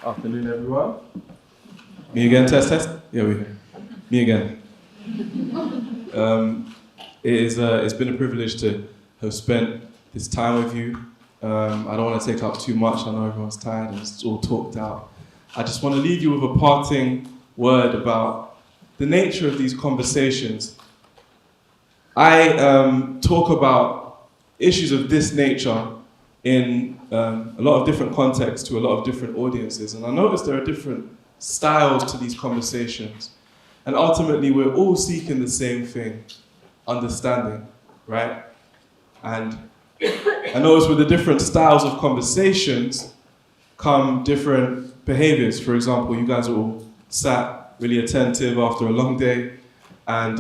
Afternoon, everyone. Me again, test. Yeah, we here. Me again. It's been a privilege to have spent this time with you. I don't want to take up too much. I know everyone's tired and it's all talked out. I just want to leave you with a parting word about the nature of these conversations. I talk about issues of this nature in a lot of different contexts to a lot of different audiences, and I notice there are different styles to these conversations, and ultimately we're all seeking the same thing: understanding, right? And I notice with the different styles of conversations come different behaviors. For example, you guys are all sat really attentive after a long day, and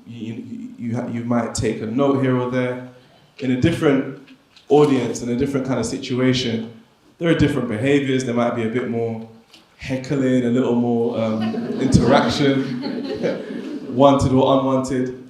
you might take a note here or there. In a different audience, in a different kind of situation, there are different behaviors. There might be a bit more heckling, a little more interaction, wanted or unwanted.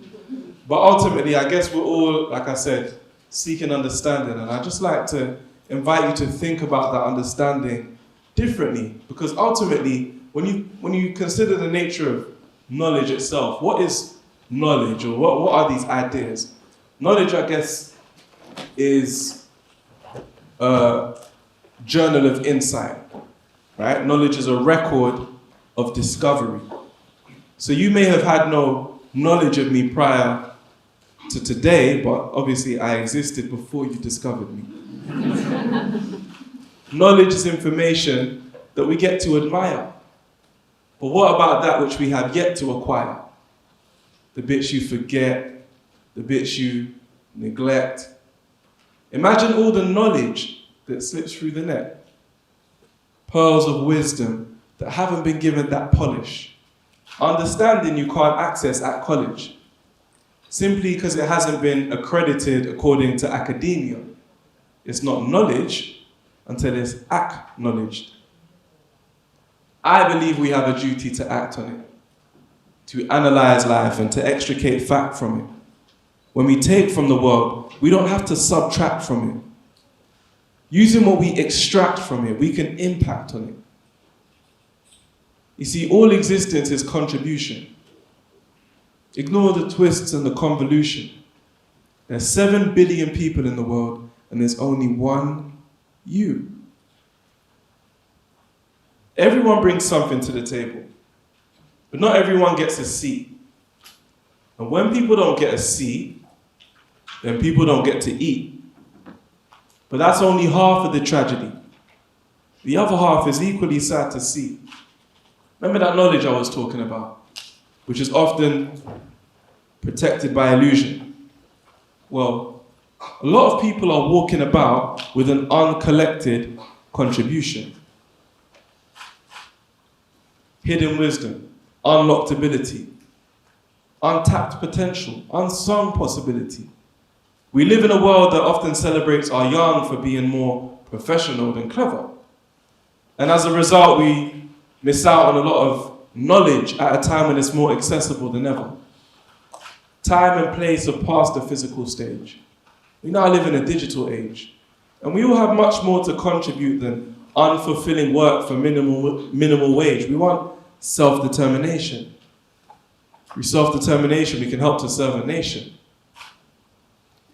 But ultimately, I guess we're all, like I said, seeking understanding. And I'd just like to invite you to think about that understanding differently. Because ultimately, when you consider the nature of knowledge itself, what is knowledge, or what are these ideas? Knowledge, I guess, is a journal of insight, right? Knowledge is a record of discovery. So you may have had no knowledge of me prior to today, but obviously I existed before you discovered me. Knowledge is information that we get to admire. But what about that which we have yet to acquire? The bits you forget, the bits you neglect. Imagine all the knowledge that slips through the net. Pearls of wisdom that haven't been given that polish. Understanding you can't access at college, simply because it hasn't been accredited according to academia. It's not knowledge until it's acknowledged. I believe we have a duty to act on it, to analyze life and to extricate fact from it. When we take from the world, we don't have to subtract from it. Using what we extract from it, we can impact on it. You see, all existence is contribution. Ignore the twists and the convolution. There's 7 billion people in the world, and there's only one you. Everyone brings something to the table, but not everyone gets a seat. And when people don't get a seat, then people don't get to eat. But that's only half of the tragedy. The other half is equally sad to see. Remember that knowledge I was talking about, which is often protected by illusion? Well, a lot of people are walking about with an uncollected contribution. Hidden wisdom, unlocked ability, untapped potential, unsung possibility. We live in a world that often celebrates our young for being more professional than clever. And as a result, we miss out on a lot of knowledge at a time when it's more accessible than ever. Time and place have passed the physical stage. We now live in a digital age. And we all have much more to contribute than unfulfilling work for minimal wage. We want self-determination. Through self-determination, we can help to serve a nation.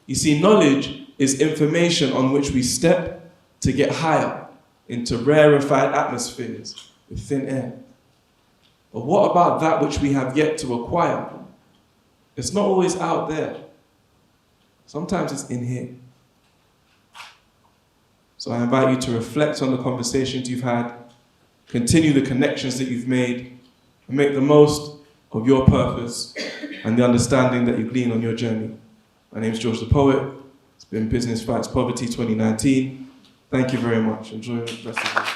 You see, knowledge is information on which we step to get higher into rarefied atmospheres with thin air. But what about that which we have yet to acquire? It's not always out there. Sometimes it's in here. So I invite you to reflect on the conversations you've had, continue the connections that you've made, and make the most of your purpose and the understanding that you glean on your journey. My name is George the Poet. It's been Business Fights Poverty 2019. Thank you very much. Enjoy the rest of the day.